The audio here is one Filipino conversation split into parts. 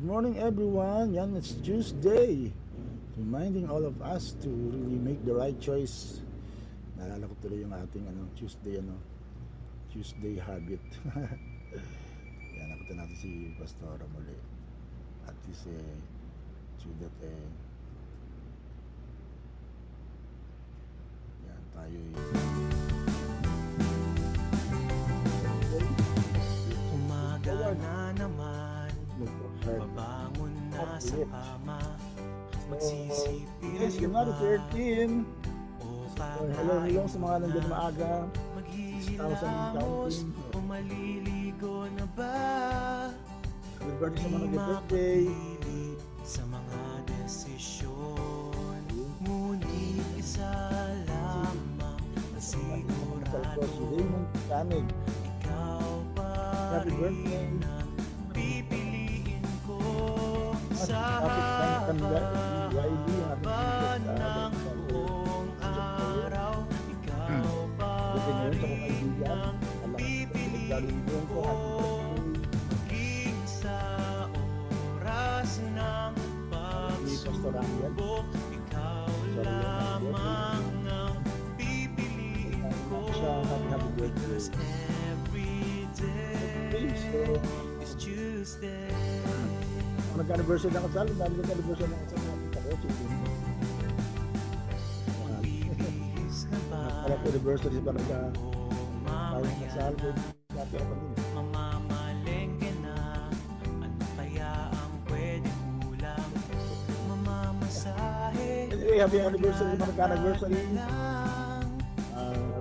Good morning everyone. Yan, it's Tuesday. Reminding all of us to really make the right choice. Naalala ko tuloy yung ating Tuesday habit. Yan, nakuta natin si Pastora muli. At least so that yan, tayo Umaga na naman, babangon na sa kama, magsisipil Yes, January 13. Hello sa mga nandun maaga. Maghihilamos o maliligo na ba? Happy birthday sa mga Di nag-birthday. mapili sa mga desisyon, ngunit isa lamang ang Si sigurado, Raymond Tanig. ikaw pa Happy rin birthday. ang pipiliin ko At sa happy birthday, Riley. Happy haba birthday ng sa buong araw. Ikaw pa ngayon sa mga rin kaibigan. ang Alam pipiliin ko, ko. Maging sa oras ng pagsubok, ikaw lamang ang pipiliin ko. Because every day is Tuesday. Nag-anniversary ng kasal. Dahil nag-anniversary ng kasal. Bibihis na ba Anniversary pa nagka o tayo ng kasal. mamaya Happy ako din. mamamalengke na? Ano kaya ang pwedeng kulang? Mamamasahe Anyway, happy anniversary mga nagka-anniversary. lang.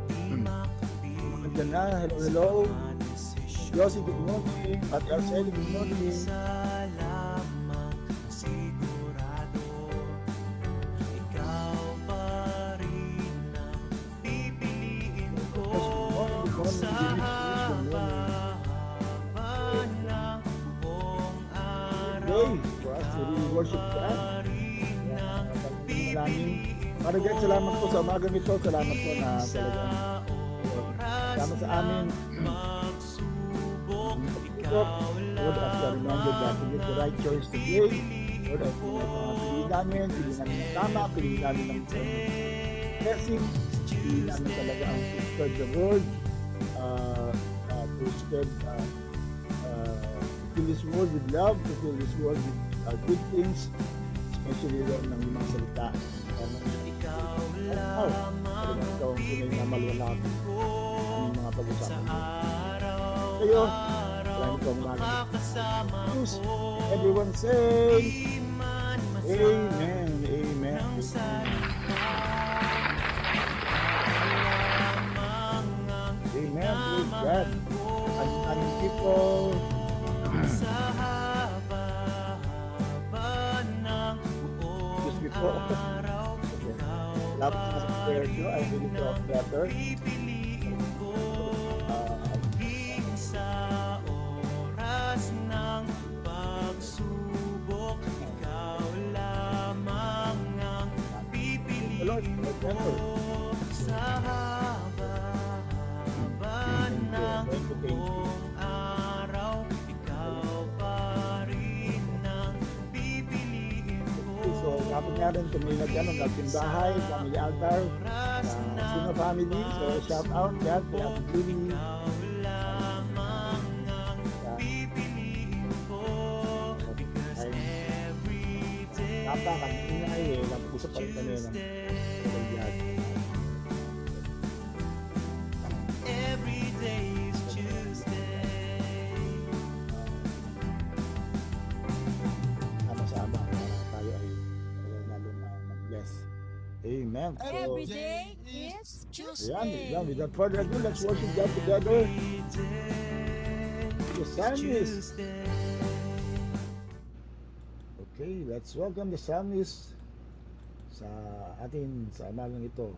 Di makapili Magandang na. Hello. sa desisyon. Josie, good morning. At Arceli, good morning. Isa lamang ang sigurado, ikaw pa rin ang pipiliin ko sa haba ng buong araw. Today, for us to really worship God. Pa rin ang pipiliin Para guys, salamat po sa umagang ito. Salamat po na sa talagang oras kasama sa amin. ng pagsubok, Lord, as we are reminded that we make the right choice today. Lord, as we make mga piliin namin ng tama, piliin namin ng blessing, piliin namin talaga ang to spread the word, to spread, fill this world with love, to fill this world with good things, especially Lord ng limang salita. ikaw Ikaw lamang ang tunay na maluwalhati ang mga sa pag-usapan mo. araw-araw. Kayo, maraming pong Makakasama Please, ko, everyone say, di man Amen, Amen. ng salita, lamang ang Amen, praise God. Ang aming people, sa haba-haba ng Excuse me buong po. araw. Ikaw Lapos na sa prayer ko, I really pa talk rin better. ang pipiliin ko. Maging sa oras ng pagsubok, ikaw lamang ang pipiliin ko. Sa haba-haba ng buong araw, ikaw pa rin ang pipiliin ko. So, kapag nga rin kami nagsimbahay, family altar, Sino family, so shout out yan, kaya si Julie, Ikaw lamang ang pipiliin ko. Because every day Tata, kanina ngayon, napag-usap pa rin kami ng Every day is Tuesday. sama-sama tayo ay lalo na mag-bless. Amen. Every day is Tuesday. Yan, without further ado, let's worship God together. Every day The is psalmist. Tuesday. Okay, let's welcome the psalmist sa atin sa amalang ito.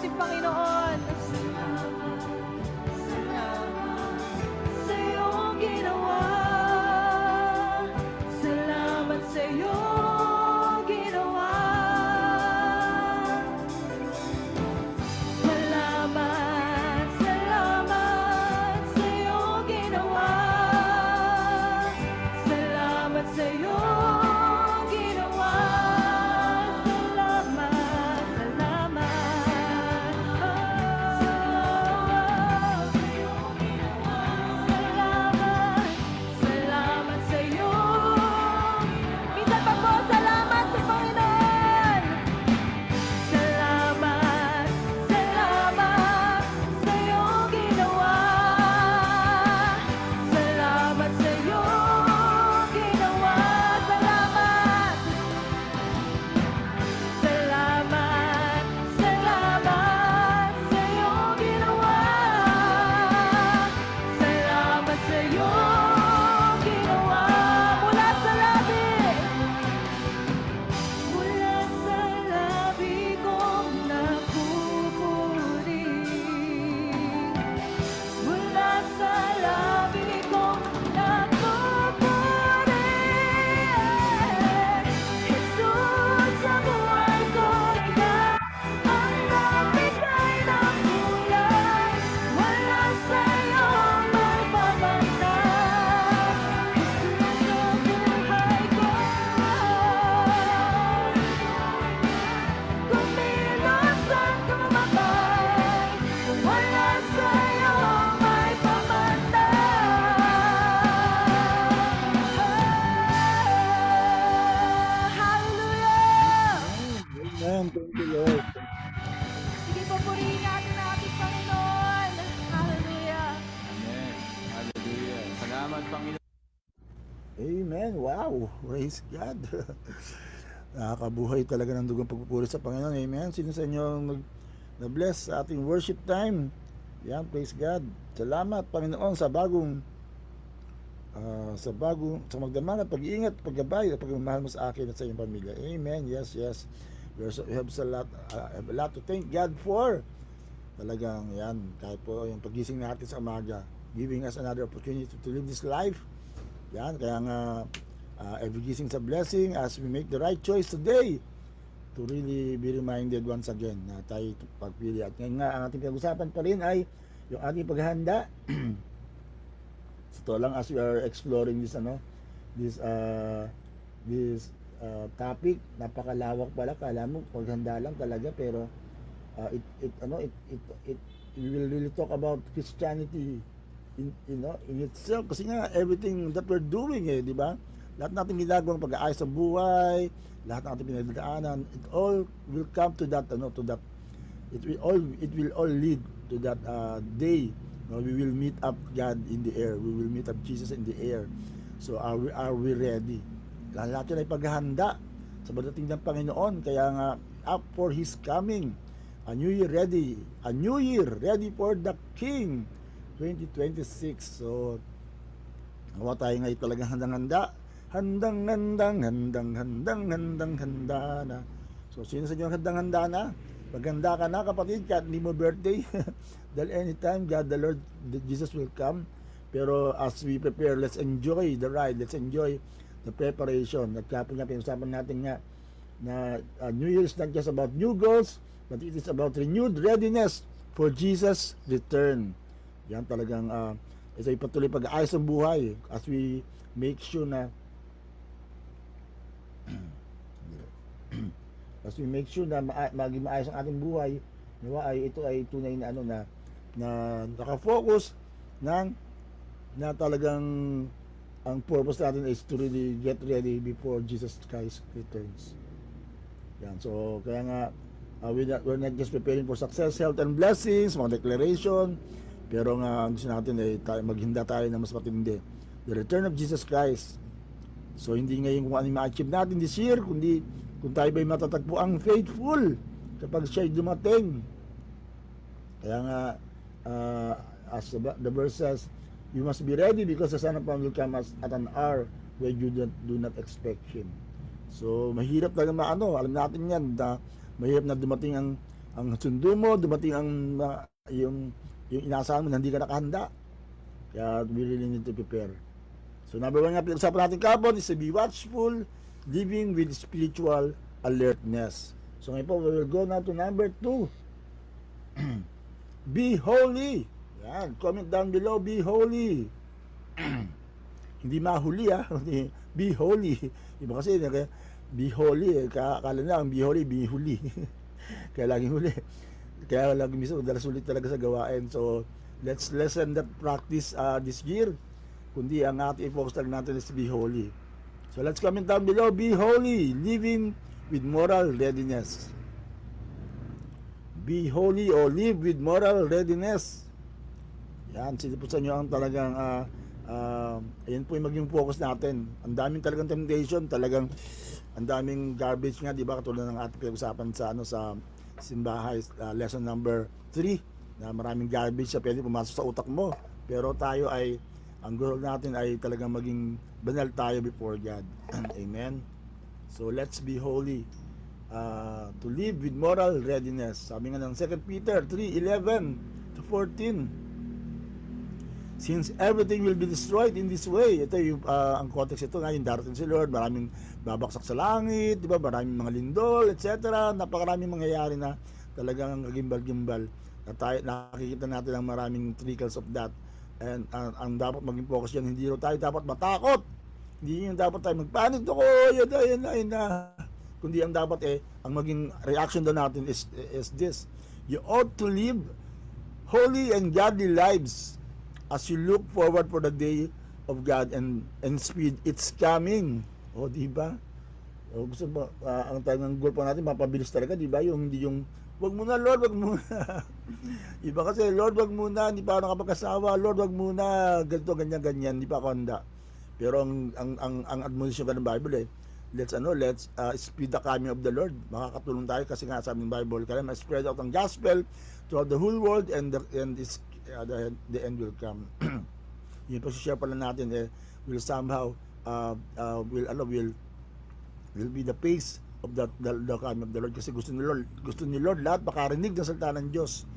ating Panginoon. Sa iyong ginawa. Salamat sa iyong ginawa. Salamat, salamat sa iyong ginawa. Salamat sa iyong ginawa. Salamat, salamat. Salamat, salamat sa iyo. Minsan pa po, salamat sa Panginoon. Salamat, salamat sa iyong ginawa. Salamat sa iyong ginawa. Salamat. Salamat, salamat sa iyong ginawa. Salamat sa iyong ginawa. Mula sa labi. Mula sa labi kong napupuring. Mula sa labi kong napupuring. Jesus, sa buhay ko ikaw ang nagbigay ng kulay. Wala sa iyo may pabantay. Jesus, sa buhay ko. Kumilos at kumamatay. Wala sa iyo may pabantay. Hallelujah! Amen. Thank you, Lord. Sige po, purihin natin ang ating Panginoon. Hallelujah! Amen. Hallelujah. Salamat, Panginoon. Amen. Wow. Praise God. Nakakabuhay talaga ng dugang pagpupuri sa Panginoon. Amen. Sino sa inyo na-bless sa ating worship time? Yan, praise God. Salamat, Panginoon, sa bagong sa magdamag at pag-iingat, paggabay at pagmamahal mo sa akin at sa iyong pamilya. Amen. Yes, yes. We have a lot to thank God for. Talagang yan, kahit po yung pagising natin sa umaga, giving us another opportunity to live this life. Yan, kaya nga every gising sa blessing as we make the right choice today to really be reminded once again na tayo pagpili. At ngayon nga, ang ating pinag-usapan pa rin ay yung ating paghahanda. Ito lang as we are exploring this topic, napakalawak pala. Kala mo paghanda lang talaga, pero it we will really talk about Christianity in itself, kasi nga everything that we're doing, di ba? Lahat natin ginagawang pag-aayos sa buhay, lahat ng ating pinagdaanan, it all will come to that it will all lead to that day. We will meet up God in the air. We will meet up Jesus in the air. So are we ready? Lahat yun ay paghahanda sa pagdating ng Panginoon. Kaya nga, up for His coming. A new year ready. A new year ready for the King 2026. So nawa tayo ngayon talagang handang-handa. Handang-handa na. So sino sa inyo handang-handa na? Maghanda ka na, kapatid, kahit hindi mo birthday. Dahil anytime God the Lord Jesus will come. Pero as we prepare, let's enjoy the ride, let's enjoy the preparation. At kaya po nga pinusapan natin nga na New Year is not just about new goals, but it is about renewed readiness for Jesus' return. Yan talagang ito ay patuloy pag-aayos ng buhay as we make sure na maging maayos ang ating buhay. Diba? Ito ay tunay na na nakafocus na talagang ang purpose natin is to really get ready before Jesus Christ returns. Yan. So kaya nga we're not just preparing for success, health, and blessings, mga declaration, pero nga gusto natin ay maghinda tayo na mas matindi, the return of Jesus Christ. So hindi ngayon kung ano yung ma-achieve natin this year, kundi kung tayo ba'y matatagpo ang faithful kapag siya'y dumating. Kaya nga as the verse says, you must be ready because the Son of Man will come at an hour when you do not expect Him. So mahirap talaga alam natin yan, mahirap na dumating ang ang sundo mo, dumating ang yung inaasahan mo na hindi ka nakahanda. Kaya we really need to prepare. So number 1 nga pinag-usapan natin kahapon is to be watchful, living with spiritual alertness. So ngayon po, we will go now to number 2. Be holy. Yan, comment down below, be holy. Hindi mahuli be holy. Iba kasi, be holy, akala na ang be holy, be huli. Kaya laging huli. Kaya laging miso, dalas ulit talaga sa gawain. So, let's lessen that practice this year. Kundi ang ating focus talaga natin is be holy. So, let's comment down below, be holy, living with moral readiness. Be holy or live with moral readiness. Yan, sino po sa inyo ang talagang ayan po yung maging focus natin. Ang daming talagang temptation, talagang ang daming garbage nga, di ba? Katulad ng ating pinag-usapan sa sa simbahay, lesson number 3, na maraming garbage sa pwede pumasok sa utak mo. Pero tayo ay, ang goal natin ay talagang maging banal tayo before God. Amen. So let's be holy, to live with moral readiness. Sabi nga ng 2 Peter 3:11 to 14, since everything will be destroyed in this way. Ito yung ang context ito nga, yung darating si Lord, maraming babaksak sa langit, di ba? Maraming mga lindol, etc. Napakaraming mangyayari na talagang gimbal-gimbal. Na tayo, nakikita natin ang maraming trickles of that. And ang dapat maging focus yan, hindi tayo dapat matakot. Hindi yung dapat tayo magpanik ako, yun na. Kundi ang dapat ang maging reaction doon natin is this. You ought to live holy and godly lives as you look forward for the day of God and speed, it's coming. O, di ba? O, gusto ba, ang talagang goal pa natin, mapabilis talaga, di ba? Yung hindi yung, wag muna, Lord, wag muna. Iba kasi, Lord, wag muna, hindi pa ako nakapag-asawa, Lord, wag muna, ganito, ganyan, hindi pa ako handa. Pero ang admonition ka ng Bible let's speed the coming of the Lord. Makakatulong tayo kasi nga sabi ng Bible, kaya ma-spread out ang gospel throughout the whole world and the end will come. Yun po share pala natin will somehow will be the pace of the coming of the Lord, kasi gusto ni Lord lahat makarinig ng salita ng Diyos.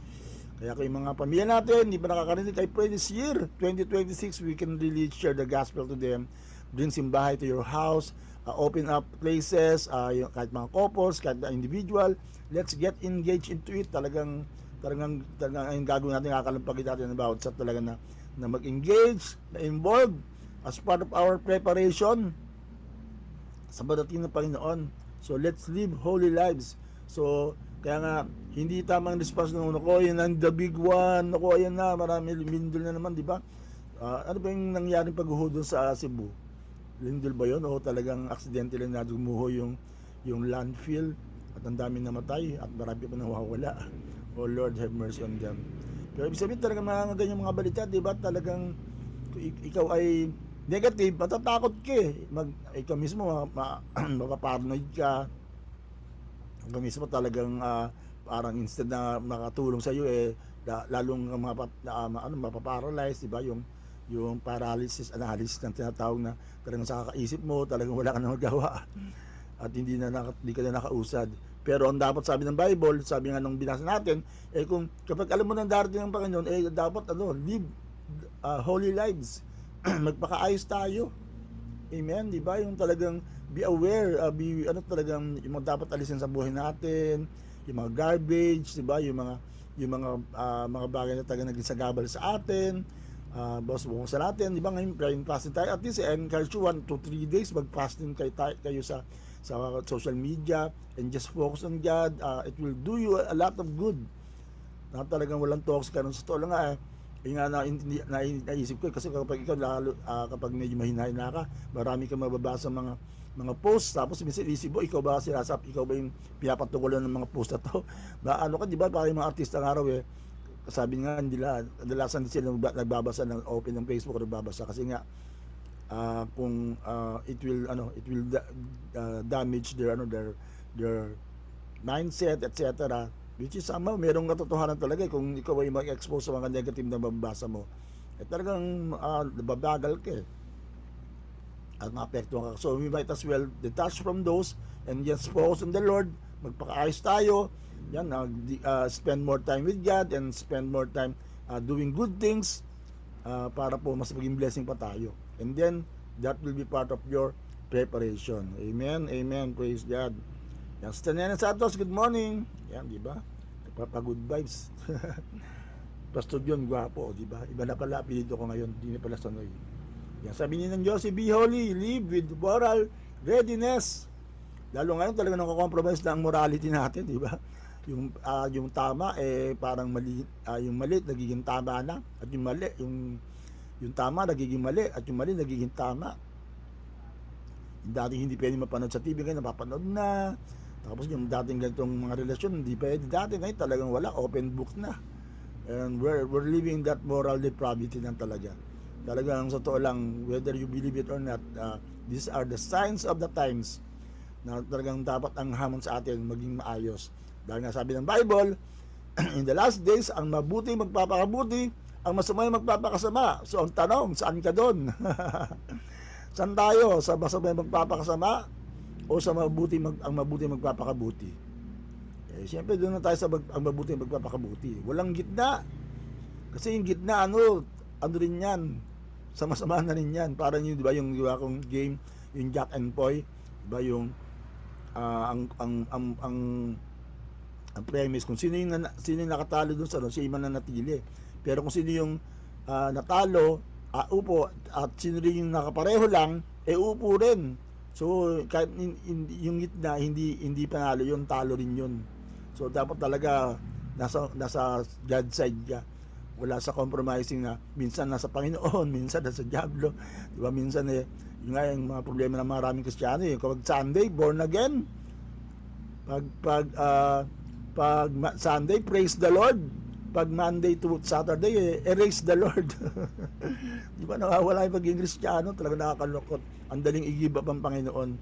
Kaya kung yung mga pamilya natin hindi pa nakakarinig, I pray this year 2026 we can really share the gospel to them, bring simbahay to your house, open up places, kahit mga couples, kahit individual, let's get engaged into it. Talagang yung gagawin natin, kakalampagin natin about sa talaga na mag-engage, na involve as part of our preparation sa pagdating ng Panginoon. So let's live holy lives. So kaya nga hindi tamang response ng uno ko, yun ang the big one, ako ayan na, marami lindol na naman, di ba? Ano ba yung nangyaring paghuho sa Cebu? Lindol ba yun o talagang aksidente lang na dumuho yung landfill at ang dami namatay at marami pa nawawala? Oh Lord, have mercy on them. Pero ibig sabihin talaga mga ganyan mga balita, di ba? Talagang ikaw ay negative, matatakot ka ikaw mismo mapaparanoid ka. Ikaw mismo talagang parang instead na makatulong sa iyo lalong mapaparalyze, di ba? Yung paralysis analysis ng tinatawag na talagang sa kakaisip mo, talagang wala ka na magawa at hindi ka na nakausad. Pero ang dapat sabi ng Bible, sabi nga nung binasa natin, kung kapag alam mo nang darating ng Panginoon, dapat live holy lives. Magpakaayos tayo. Amen, di ba? Yung talagang be aware, talagang yung mga dapat alisin sa buhay natin, yung mga garbage, di ba? Yung mga bagay na talagang naging sagabal sa atin. Bukas sa natin, di ba? Ngayon praying fasting tayo, at least encourage you 1 to 3 days mag-fasting kayo sa social media and just focus on God. It will do you a lot of good. Na talagang walang toxic ka nun sa totoo lang naisip ko kasi kapag ikaw kapag medyo mahina-hina ka, marami kang mababasa mga posts, tapos minsan isip mo, ikaw ba yung pinapatukulan ng mga post na to? Di ba, parang yung mga artista ng araw sabi nga nila, kadalasan sila nagbabasa ng open ng Facebook o nagbabasa kasi nga kung it will damage their mindset, etc. Which is merong katotohanan talaga kung ikaw ay mag-expose sa mga negative na mababasa mo, talagang nababagal ka at maapektuhan ka. So we might as well detach from those and just focus on the Lord, magpakaayos tayo. Yan, spend more time with God and spend more time doing good things para po mas maging blessing pa tayo. And then, that will be part of your preparation. Amen, amen, praise God. Yan, Sister Nena Santos, good morning. Yan, di ba? Good vibes. Pastor John, gwapo, di ba? Iba na pala, apelido ko ngayon, hindi na pala Sanoy. Yan, sabi niya ng Josie, be holy, live with moral readiness. Lalo ngayon talaga nakakompromise na ang morality natin, di ba? Yung tama parang mali, yung mali nagiging tama na, at yung mali, yung tama nagiging mali, at yung mali nagiging tama. Dati hindi pwede mapanood sa TV, ngayon napapanood na. Tapos yung dating ganitong mga relasyon, hindi pwede dati, ngayon talagang wala, open book na. And we're living that moral depravity na talaga. Talagang sa totoo lang, whether you believe it or not, these are the signs of the times na talagang dapat ang hamon sa atin maging maayos. Dahil nga sabi ng Bible, in the last days, ang mabuti magpapakabuti, ang masama magpapakasama. So ang tanong, saan ka doon? Saan tayo? Sa masama magpapakasama o sa mabuti ang mabuti magpapakabuti? Siyempre doon na tayo sa ang mabuti magpapakabuti. Walang gitna. Kasi yung gitna ano rin yan. Sama-sama na rin yan. Parang yung, di ba, yung kong game, yung Jack and Poy, di ba, yung ang premise kung sino yung nakatalo doon sa si Iman na natili. Pero kung sino yung natalo, upo, at sino rin yung nakapareho lang, upo rin. So kahit yung gitna hindi panalo yun, talo rin yun. So dapat talaga nasa God side ka. Wala sa compromising na minsan nasa Panginoon, minsan nasa Diablo. Di ba, minsan yung nga yung mga problema ng maraming Kristiyano, kapag Sunday born again, pag Sunday praise the Lord, pag Monday to Saturday erase the Lord. Di ba, nawawala yung pagiging Kristiyano, talaga nakakalungkot. Ang daling i-give up ang Panginoon.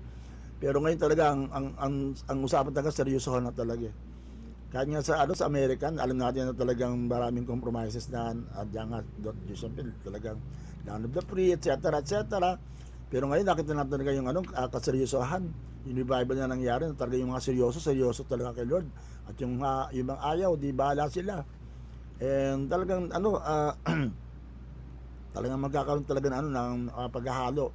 Pero ngayon talaga ang usapan talaga seryosohan na talaga. Kahit nga sa American, alam natin na talagang maraming compromises na at yan nga, talagang land of the free, etc. etc. Pero ngayon nakita natin talaga yung kaseryosohan. Yung revival na nangyari, na talaga yung mga seryoso talaga kay Lord. At yung mga ayaw, di bahala sila. And talagang talagang magkakaroon talaga ng paghahalo.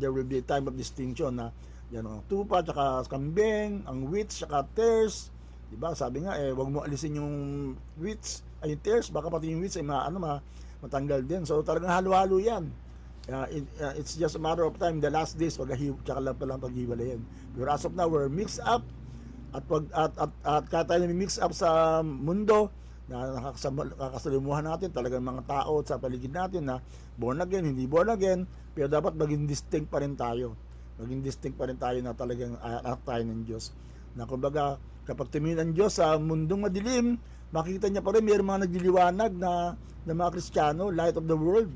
There will be a time of distinction na yan ang tupa, tsaka kambing, ang wheats, tsaka tares. Diba? Sabi nga, wag mo alisin yung wheats, ay yung tares, baka pati yung wheats ay matanggal din. So talagang halo-halo yan. It's just a matter of time, the last days, tsaka lang palang paghiwalayin. Pero as of now, we're mixed up. At kaya tayo mix up sa mundo, na nakakasalimuhan natin talagang mga tao sa paligid natin na born again, hindi born again, pero dapat maging distinct pa rin tayo. Maging distinct pa rin tayo na talagang anak tayo ng Diyos. Na kumbaga, kapag tumingin ang Diyos sa mundong madilim, makikita niya pa rin mayroong mga nagliliwanag na mga Kristiyano, light of the world.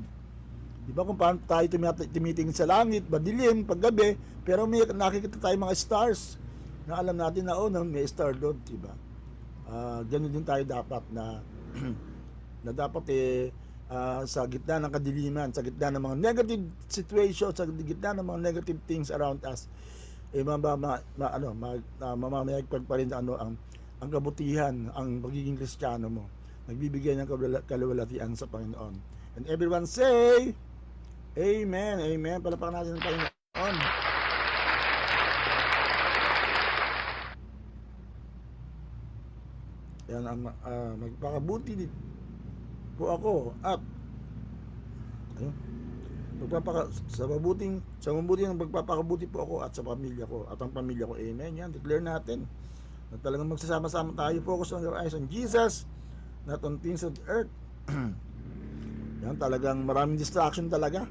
Di ba kung paano tayo tumitingin sa langit, madilim, paggabi, pero may nakikita tayo mga stars na alam natin na may star doon, di ba? Ganun din tayo dapat na dapat sa gitna ng kadiliman, sa gitna ng mga negative situations, sa gitna ng mga negative things around us, mamamayagpag pa rin ang kabutihan, ang pagiging Kristiyano mo. Nagbibigay ng kaluwalhatian sa Panginoon. And everyone say, Amen, Amen. Palapakan natin ng Panginoon. Yan ang magpakabuti po ako at sa mabuting magpapakabuti po ako at sa pamilya ko at ang pamilya ko. Amen. Yan, declare natin na talagang magsasama-sama tayo, focus on your eyes on Jesus, not on things of earth. Yan, talagang maraming distraction talaga.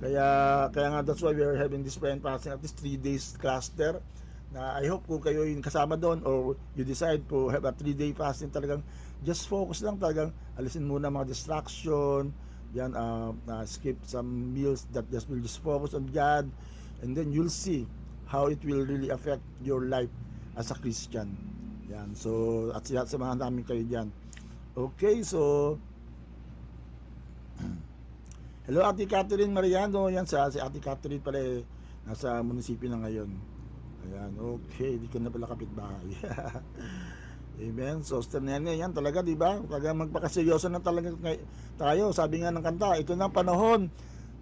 Kaya nga that's why we are having this prayer and fasting at least 3 days cluster. Na I hope kung kayo yung kasama doon or you decide to have a 3-day fasting, talagang just focus lang, talagang alisin muna mga distraction, yan, skip some meals, that just will just focus on God, and then you'll see how it will really affect your life as a Christian. Yan, so at samahan namin kayo dyan. Okay, so hello Ate Catherine Mariano, yan si Ate Catherine pala nasa munisipyo na ngayon. Ayan, okay, di ko na pala kapitbahay. Amen. So, yan talaga, di ba? Talaga magpakaseryoso na talaga tayo. Sabi nga ng kanta, ito na ang panahon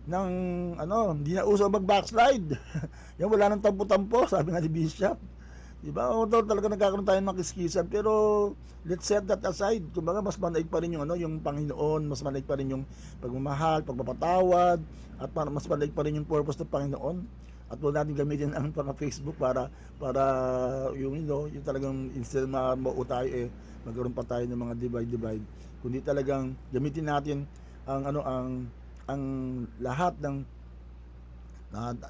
ng hindi na uso mag-backslide. Yan, wala nang tampo-tampo, sabi nga ni Bishop. Di ba? O, talaga nagkakaroon tayo ng kiskisan, pero let's set that aside. Kumbaga, mas manaig pa rin yung Panginoon, mas manaig pa rin yung pagmamahal, pagpapatawad, at mas manaig pa rin yung purpose ng Panginoon. At huwag natin gamitin ang Facebook para yung talagang instead mauo tayo magkaroon pa tayo ng mga divide. Kundi talagang gamitin natin ang lahat ng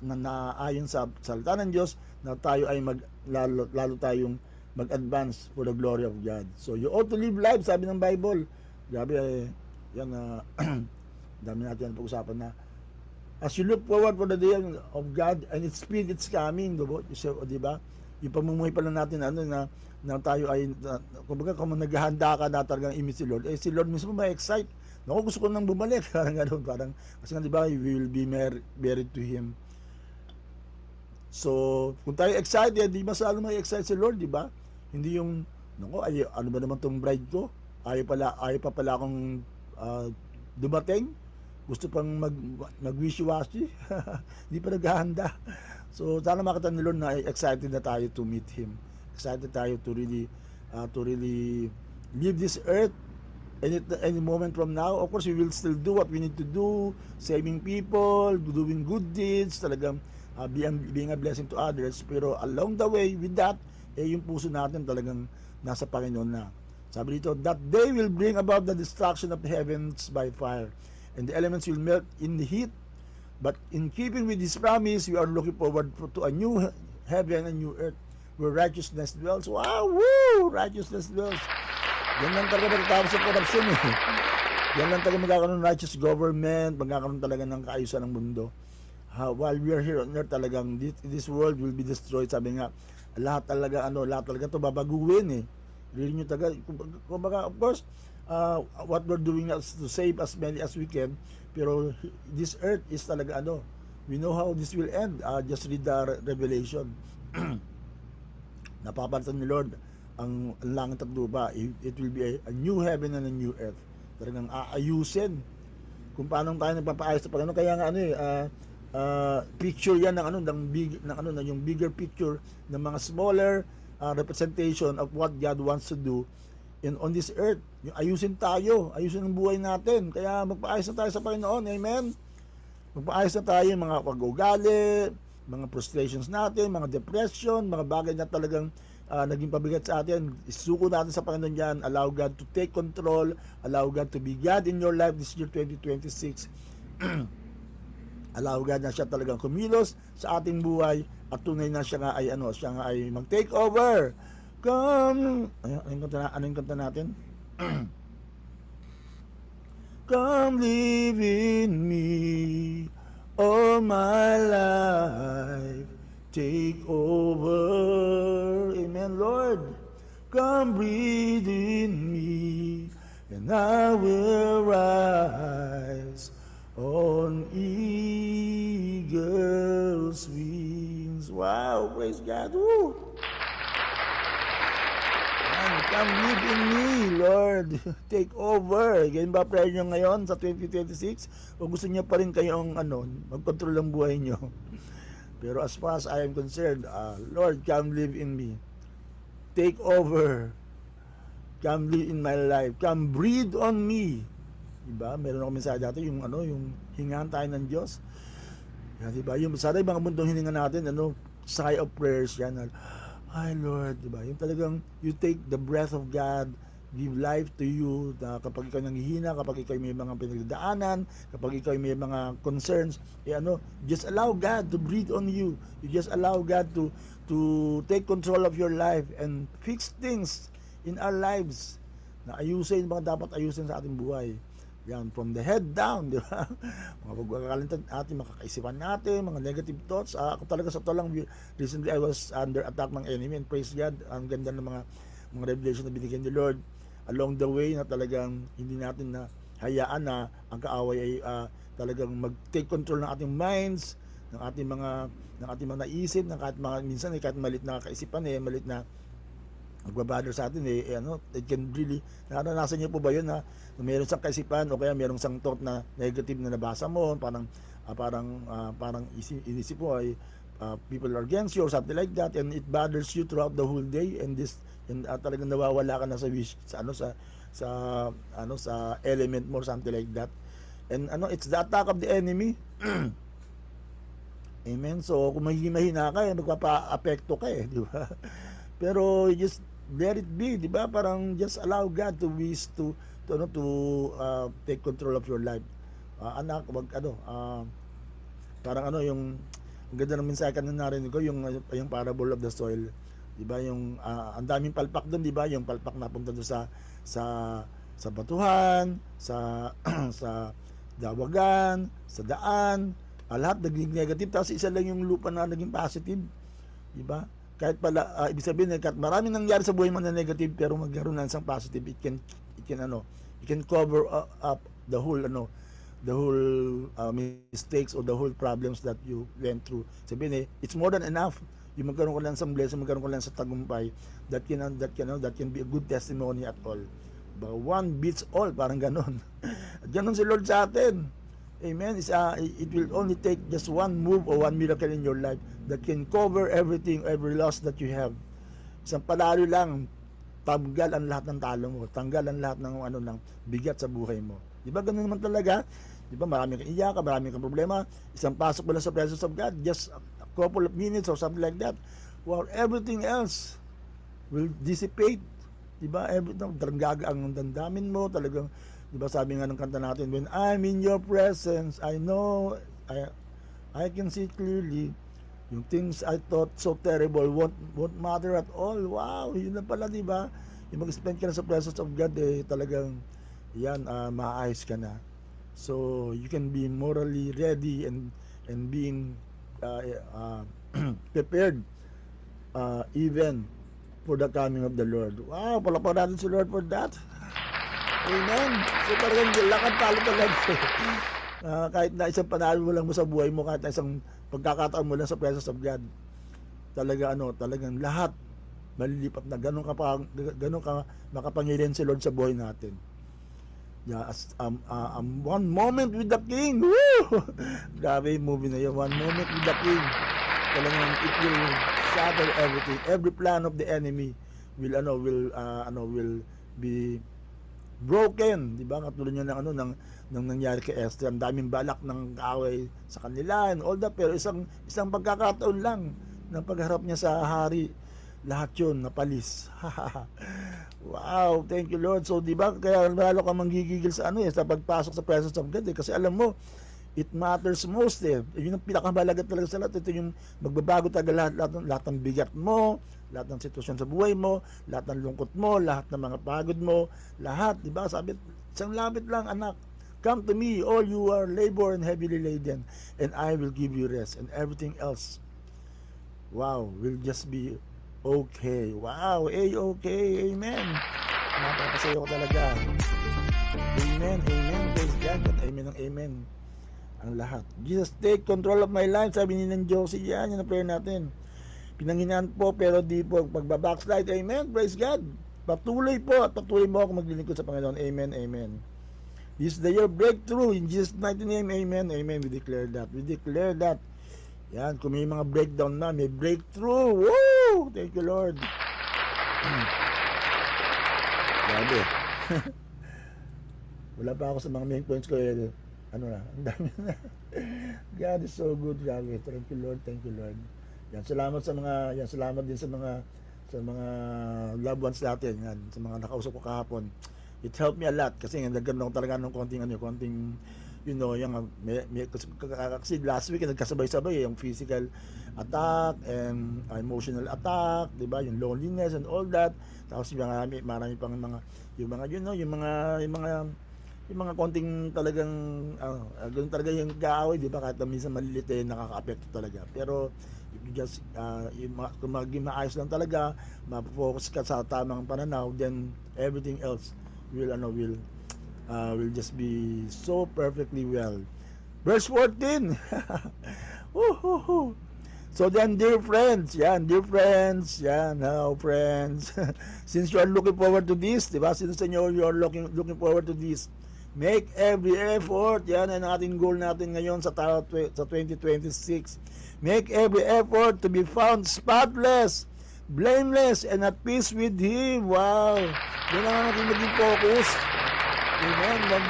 naayon sa salita ng Diyos na tayo ay lalo tayong mag-advance for the glory of God. So you ought to live life, sabi ng Bible. Grabe yan dami natin pag-usapan na as you look forward for the day of God and its speed, it's coming, diba? Yung pamumuhay pala natin na tayo ay kumbaga kung naghahanda ka na talagang imit si Lord, si Lord mismo ma-excite. Naku, gusto ko nang bumalik. Parang kasi nga diba, we will be married to Him. So, kung tayo excited, di masalo ma-excite si Lord, diba? Hindi yung, ano ba naman tong bride ko? Ayaw pa pala akong dumating. Gusto pang mag-wishy-washy. Hindi pa naghahanda. So, sana makita ni Lord na excited na tayo to meet Him. Excited tayo to really leave this earth any moment from now. Of course, we will still do what we need to do, saving people, doing good deeds, talagang being a blessing to others. Pero along the way, with that, yung puso natin talagang nasa Panginoon na. Sabi dito, that day will bring about the destruction of the heavens by fire, and the elements will melt in the heat. But in keeping with His promise, we are looking forward to a new heaven and new earth where righteousness dwells. Wow! Woo! Righteousness dwells. Yan lang talaga magtatapos sa corruption Yan lang talaga magkakaroon ng righteous government, magkakaroon talaga ng kaayusan ng mundo. While we are here on earth, talagang this world will be destroyed. Sabi nga, lahat talaga ito babaguhin Really nyo talaga, kumbaga, of course, what we're doing is to save as many as we can, pero this earth is talaga we know how this will end. Just read the Revelation. Napapalitan ni Lord ang langit at lupa. It will be a new heaven and a new earth. Talagang aayusin kung paano tayo nagpapaayos sa Panginoon. Kaya nga picture yan ng yung bigger picture ng mga smaller representation of what God wants to do on this earth. Yung ayusin ang buhay natin. Kaya magpaayos na tayo sa Panginoon. Amen. Magpaayos na tayo mga pag-ugali, mga frustrations natin, mga depression, mga bagay na talagang naging pabigat sa atin. Isuko natin sa Panginoon yan. Allow God to take control. Allow God to be God in your life this year 2026. Allow God na siya talagang kumilos sa ating buhay at tunay na siya nga ay mag-take over. Come, ano yung kanta natin? Come live in me all my life, take over. Amen, Lord. Come breathe in me and I will rise on eagle's wings. Wow, praise God. Woo! Come live in me, Lord. Take over. Ganyan ba prayer nyo ngayon sa 2026? O gusto nyo pa rin kayong mag-control ng buhay nyo? Pero as far as I am concerned, Lord, come live in me. Take over. Come live in my life. Come breathe on me. Diba? Meron ako mensahe dati, yung hingahan tayo ng Diyos. Diba? Yung sana ibang mundong hininga natin, sigh of prayers yan. Ay Lord, diba? Yung talagang you take the breath of God, give life to you, kapag ikaw nanghihina, kapag ikaw may mga pinagdadaanan, kapag ikaw may mga concerns, just allow God to breathe on you. You just allow God to take control of your life and fix things in our lives na ayusin mga dapat ayusin sa ating buhay. Yan, from the head down, di ba? Mga pagkakalintan natin, makakaisipan natin, mga negative thoughts. Ako talaga sa to lang, recently I was under attack ng enemy, and praise God, ang ganda ng mga revelation na binigyan ni Lord along the way, na talagang hindi natin na hayaan na ang kaaway ay talagang mag-take control ng ating minds, ng ating mga naisip, ng kahit mga minsan kahit malit na kaisipan malit na nagbabother sa atin it can really, naranasan niyo po ba yun na mayroong isang kaisipan o kaya mayroong isang thought na negative na nabasa mo, parang inisip mo ay people are against you or something like that, and it bothers you throughout the whole day, and talagang nawawala ka na sa wish, sa element mo or something like that, and it's the attack of the enemy. Amen. So kung magiging mahina ka, magpapa-apekto ka di ba? Pero just let it be, di ba? Parang just allow God to take control of your life. Anak, parang yung ang ganda ng mensahe na narinig ko, yung parable of the soil, di ba? Yung ang daming palpak doon, di ba? Yung palpak na punta doon sa batuhan, sa sa dawagan, sa daan, lahat naging negative, tapos isa lang yung lupa na naging positive, di ba? Kahit pala ibig sabihin kahit maraming nangyari sa buhay mo na negative, pero magkaroon ng isang positive, it can cover up the whole mistakes or the whole problems that you went through. Sabihin it's more than enough. Yung magkaroon ka lang sa blessing, magkaroon ka lang sa tagumpay, that can be a good testimony at all. But one beats all, parang ganon. At ganon si Lord sa atin. Amen. It will only take just one move or one miracle in your life that can cover everything, every loss that you have. Isang palalo lang, tanggal ang lahat ng talo mo, tanggal ang lahat ng ng bigat sa buhay mo. Di ba ganun naman talaga? Di ba marami kang iyak, marami kang problema, isang pasok mo lang sa presence of God, just a couple of minutes or something like that, while everything else will dissipate. Di ba? Dranggaga ang damdamin mo, talagang, di ba sabi nga ng kanta natin, when I'm in your presence, I know, I can see clearly, yung things I thought so terrible won't matter at all. Wow, yun na pala, di ba? Yung mag-spend ka na sa presence of God, talagang, yan, maayos ka na. So, you can be morally ready and being prepared even for the coming of the Lord. Wow, palaparan natin si Lord for that. Amen. So talagang lakad talo talaga. Kahit na isang panalo mo lang mo sa buhay mo, kahit na isang pagkakataon mo lang sa presence of God, talagang lahat malilipat na. Ganun ka makapangyarihan si Lord sa buhay natin. Yeah, one moment with the King. Woo! Grabe yung movie na yun. One moment with the King. Talagang it will shatter everything. Every plan of the enemy will be broken, di ba? Katulad niya ng nangyari kay Esther, ang daming balak ng kaaway sa kanila and all that, pero isang pagkakataon lang ng pagharap niya sa hari, lahat yun napalis. Wow, thank you Lord. So di ba kaya lalo ka manggigigil sa sa pagpasok sa presence of God, kasi alam mo it matters most yun ang pinakamahalaga talaga sa lahat. Ito yung magbabago talaga lahat ng bigat mo, lahat ng sitwasyon sa buhay mo, lahat ng lungkot mo, lahat ng mga pagod mo, lahat, di ba? Sabi, isang lapit lang, anak, come to me, all you are labor and heavily laden, and I will give you rest, and everything else, wow, will just be okay. Wow, okay, amen. Napapasayo ko talaga. Amen, praise God, amen ang amen. Ang lahat. Jesus, take control of my life, sabi ni ng Josie, yan ang prayer natin. Pinanghinaan po pero di po pagbabackslide. Amen. Praise God. Patuloy po at patuloy mo ako maglilingkod sa Panginoon. Amen. Amen. This is the year breakthrough in Jesus' mighty name. Amen. Amen. We declare that. We declare that. Yan. Kung may mga breakdown na, may breakthrough. Woo! Thank you, Lord. Grabe. Wala pa ako sa mga main points ko. Ang dami na. God is so good. Grabe. Thank you, Lord. Thank you, Lord. Salamat din sa mga loved ones natin, yan, sa mga nakausap ko kahapon. It helped me a lot kasi nagkaroon talaga ng konting kasi last week nagkasabay-sabay yung physical attack and emotional attack, 'di ba? Yung loneliness and all that. Tapos marami pang mga yung mga konting talagang ganun talaga yung kaaway, di ba? Kahit na minsan malilit nakaka-apekto talaga. Pero just kung maging maayos lang talaga, ma-focus ka sa tamang pananaw, then everything else will just be so perfectly well. Verse 14. Woohoo! So then, dear friends, hello friends. Since you are looking forward to this, di ba? Since you are looking forward to this, make every effort. Yan ang ating goal natin ngayon sa 2026. Make every effort to be found spotless, blameless, and at peace with Him. Wow! Yan ang natin maging focus. Amen. Wag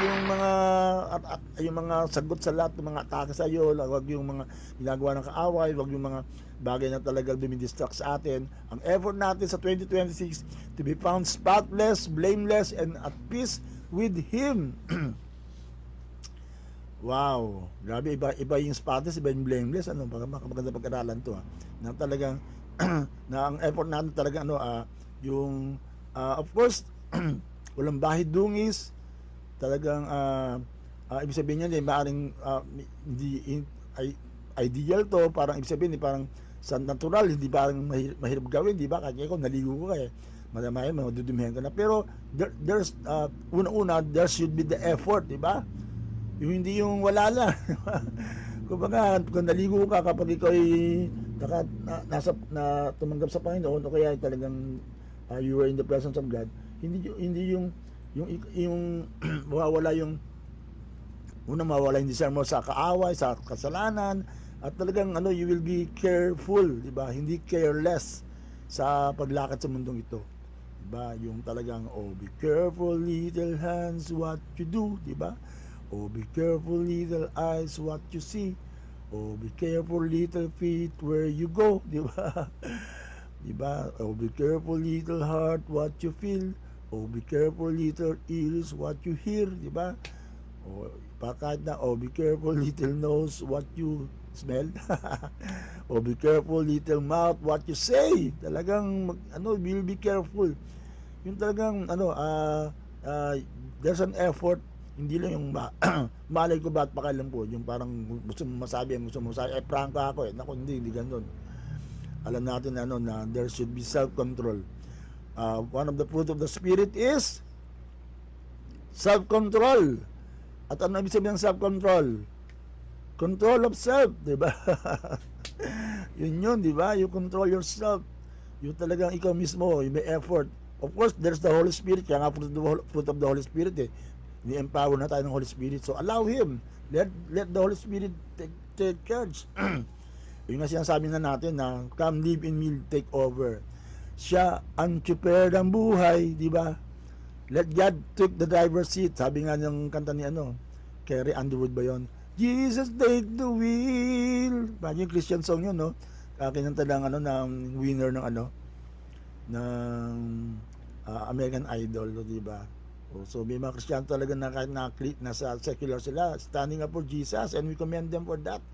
yung mga sagot sa lahat ng mga atake sa iyo, wag yung mga ginagawa ng kaaway, wag yung mga bagay na talagang dumidistract sa atin. Ang effort natin sa 2026 to be found spotless, blameless, and at peace with Him. Wow. Grabe, iba yung spotless, iba yung blameless. Maganda pag-aralan to. Na talagang, na ang effort natin talaga, yung, of course, walang bahid dungis, talagang ibig sabihin niya maaaring hindi ideal to, parang ibig sabihin parang sa natural hindi parang mahirap gawin, di ba? Kaya ako naligo ko madamay madudumihan ka na, pero there's una-una there should be the effort, di ba? Yung hindi yung wala lang. Kumbaga kung naligo ka kapag ikaw ay tumanggap sa Panginoon o kaya talagang you were in the presence of God, hindi yung mawawala yung mawawala yung desire mo sa kaaway, sa kasalanan, at talagang you will be careful, di ba? Hindi careless sa paglakad sa mundong ito, di ba? Yung talagang be careful little hands what you do, di ba? Be careful little eyes what you see, be careful little feet where you go, di ba? Di ba? Be careful little heart what you feel, be careful little ears what you hear, di ba? Kahit na, be careful little nose what you smell. Be careful little mouth what you say. Talagang will be careful. Yung talagang there's an effort, hindi lang yung malay ko ba't pakialam po, yung parang gusto mo masabi, prank ako naku, hindi ganun. Alam natin na there should be self-control. One of the fruit of the Spirit is self-control. At ano ibig sabihin ng self-control? Control of self, di ba? yun, di ba? You control yourself. Yung talagang ikaw mismo, yung may effort. Of course, there's the Holy Spirit. Kaya nga fruit of the Holy Spirit ni-empower na tayo ng Holy Spirit. So, allow Him. Let the Holy Spirit take charge. Yung nga sinasabi na natin na, come live in me, take over. Siya ang chupper ng buhay, di ba? Let God take the driver's seat. Sabi nga ng kanta ni Carrie Underwood ba yun? Jesus take the wheel. Parang yung Christian song yun, no? Kinanta lang ng winner ng ng American Idol, di ba? So may mga Christian talaga na kahit nasa secular sila, standing up for Jesus, and we commend them for that.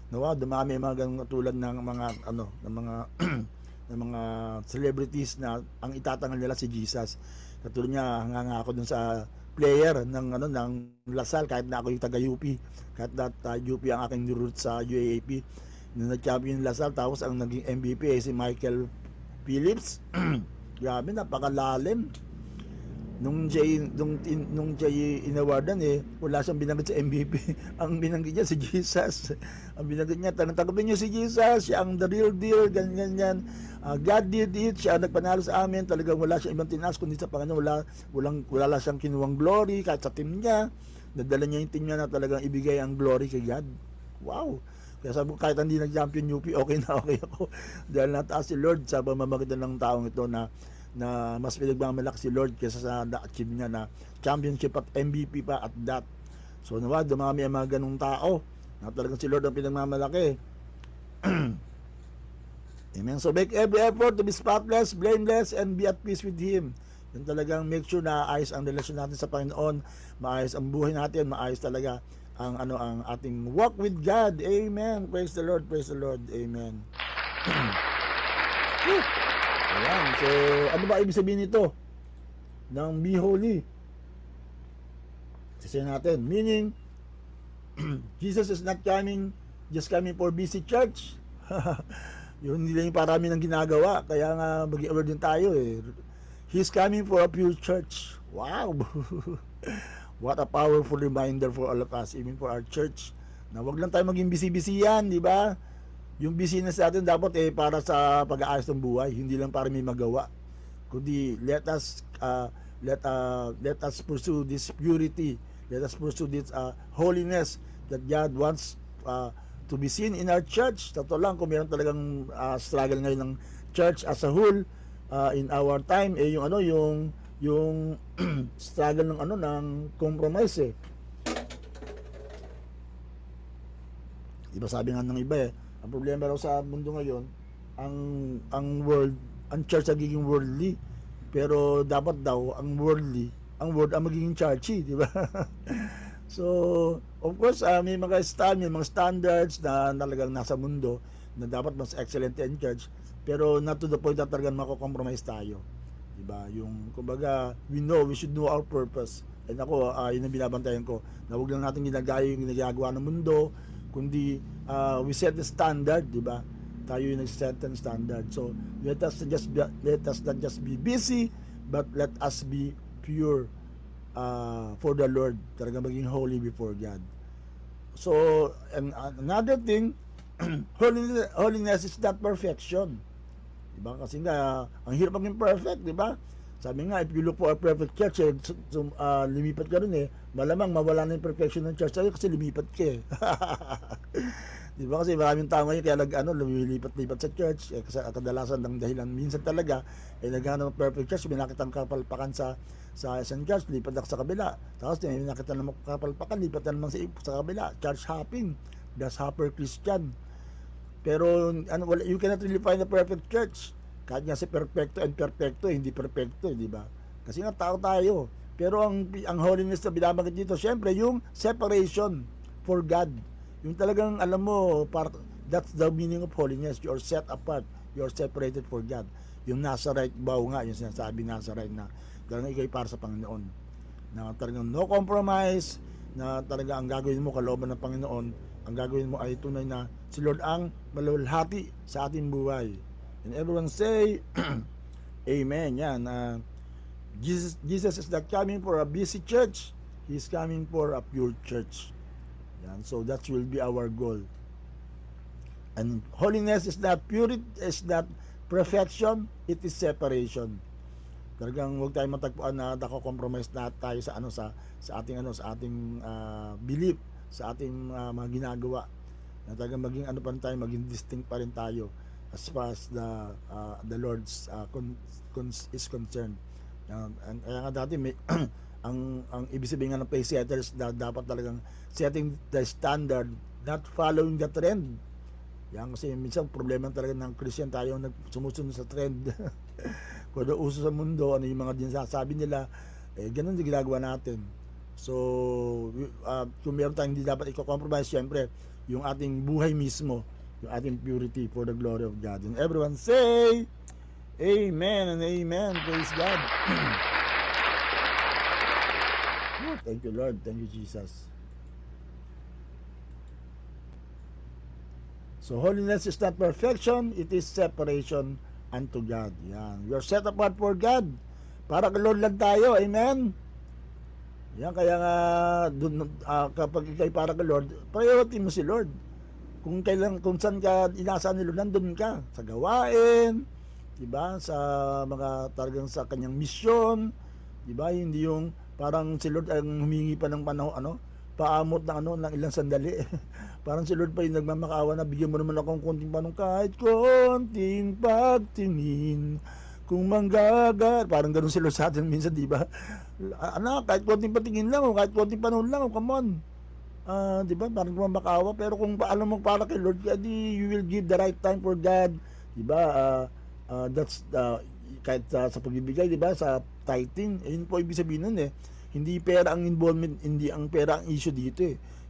Wow, dumami mga ganung tulad ng mga ng mga ng mga celebrities na ang itatangal nila si Jesus. Katulad niya, hanga ako dun sa player ng ng Lasal, kahit na ako yung taga UP, kahit na UP ang aking root sa UAAP, na nag-champion Lasal, tapos ang naging MVP ay si Michael Phillips. Grabe, napakalalim. Nung Jay inawardan wala siyang binanggit sa MVP. Ang binanggit niya si Jesus. Ang binanggit niya, tanggapin niyo si Jesus, siya ang the real deal, ganyan. God did it, siya ang nagpanalo sa amin. Talagang wala siyang ibang tinaas kundi sa Panginoon. Wala lang siyang kinuwang glory kahit sa team niya. Nadala niya yung team niya na talagang ibigay ang glory kay God. Wow! Kaya sabi ko, kahit hindi nag-champion UP, okay na okay ako. Dahil nataas si Lord sa pamamagitan ng taong ito na mas pinagmamalaki si Lord kaysa sa na-achieve niya na championship at MVP pa at that. So nawa, dumami ang mga ganung tao na talagang si Lord ang pinagmamalaki. Amen. So make every effort to be spotless, blameless, and be at peace with Him. Yung talagang make sure na ayos ang relasyon natin sa Panginoon, maayos ang buhay natin, maayos talaga ang ang ating walk with God. Amen. Praise the Lord, praise the Lord. Amen. Ayan. So, ano ba ibig sabihin nito? Ng be holy. Kasi natin, meaning, Jesus is not just coming for busy church. Yun, hindi lang yung parami ng ginagawa. Kaya nga, mag-i-aware din tayo He's coming for a pure church. Wow! What a powerful reminder for all of us, even for our church, Na wag lang tayo maging busy-busy yan, di ba? Yung busyness natin dapat para sa pag-aayos ng buhay, hindi lang para may magawa. Kundi let us pursue this purity, let us pursue this holiness that God wants to be seen in our church. Totoo lang, kung meron talagang struggle ngayon ng church as a whole in our time, yung struggle ng compromise. Diba sabi nga ng iba ang problema raw sa mundo ngayon, ang world, ang church nagiging worldly. Pero dapat daw ang world ang magiging churchy, di ba? So, of course, may mga standards na talagang nasa mundo na dapat mas excellent in church, pero not to the point na talagang mako-compromise tayo. Di ba? Yung kumbaga, we should know our purpose. And ako, yun ang binabantayan ko, na huwag lang natin ginagaya yung ginagawa ng mundo, kundi we set the standard, di ba? Tayo yung nag-set ng standard. So let us not just be busy, but let us be pure for the Lord. Talaga maging holy before God. So and another thing, holiness is not perfection. Di ba? Kasi nga ang hirap maging perfect, di ba? Sabi nga, if you look for a perfect church, lumipat ka rin malamang mawala na yung perfection ng church kasi lumipat ka Di ba? Kasi maraming tao ngayon kaya lumilipat-lipat sa church. Kasi kadalasan ng dahilan, minsan talaga, naghanap ng perfect church, may nakita ng kapalpakan sa isang church, lipat ako sa kabila. Tapos may nakita ng kapalpakan, lipat na naman sa kabila. Church hopping, grasshopper Christian. Pero you cannot really find a perfect church. Kahit nga si perfecto and perfecto, hindi perfecto, di ba? Kasi nga tao tayo. Pero ang holiness na binabanggit dito, syempre yung separation for God. Yung talagang alam mo, that's the meaning of holiness. You're set apart. You're separated for God. Yung nasa right bow nga, yung sinasabi nasa right na talagang ikay para sa Panginoon. Na talagang no compromise, na talaga ang gagawin mo kalooban ng Panginoon, ang gagawin mo ay tunay na si Lord ang maluwalhati sa ating buhay. And everyone say, Amen. Yan. Jesus is not coming for a busy church. He is coming for a pure church. Yan. So that will be our goal. And holiness is not purity, is not perfection. It is separation. Talagang huwag tayong matagpuan na nako-compromise na tayo sa ating belief, sa ating mga ginagawa. Na talagang maging tayo, maging distinct pa rin tayo as far as the Lord's is concerned. And kaya nga dati ang ibig sabihin nga ng pace setters dapat talagang setting the standard, not following the trend. Yan kasi minsan problema talaga ng Christian tayo sumusunod sa trend. Kung ano uso sa mundo, ano yung mga dinasabi nila, ganun din ginagawa natin. So kung meron tayong hindi dapat i-compromise, syempre yung ating buhay mismo, yung ating purity for the glory of God. And everyone say, Amen and Amen. Praise God. Thank you, Lord. Thank you, Jesus. So, holiness is not perfection. It is separation unto God. Yan. You're set apart for God. Para kay Lord lang tayo. Amen. Yan. Kaya nga, kapag ikay para kay Lord, priority mo si Lord. Kung saan ka inaasahan ni Lord, nandun ka. Sa gawain, diba? Sa mga talagang sa kanyang misyon, diba? Hindi yung parang si Lord ang humingi pa ng panahon, paamot ng ilang sandali. Parang si Lord pa yung nagmamakaawa na bigyan mo naman akong konting panong kahit konting pagtingin kung manggagar. Parang ganun si Lord sa atin minsan, diba? Kahit konting patingin lang, kahit konting panahon lang, come on. Diba? Parang kumamakaawa. Pero kung alam mo para kay Lord, you will give the right time for God. Diba? That's kahit sa pagbibigay, diba? Sa tithing, yun po ibig sabihin nun hindi pera ang involvement, hindi ang pera ang issue dito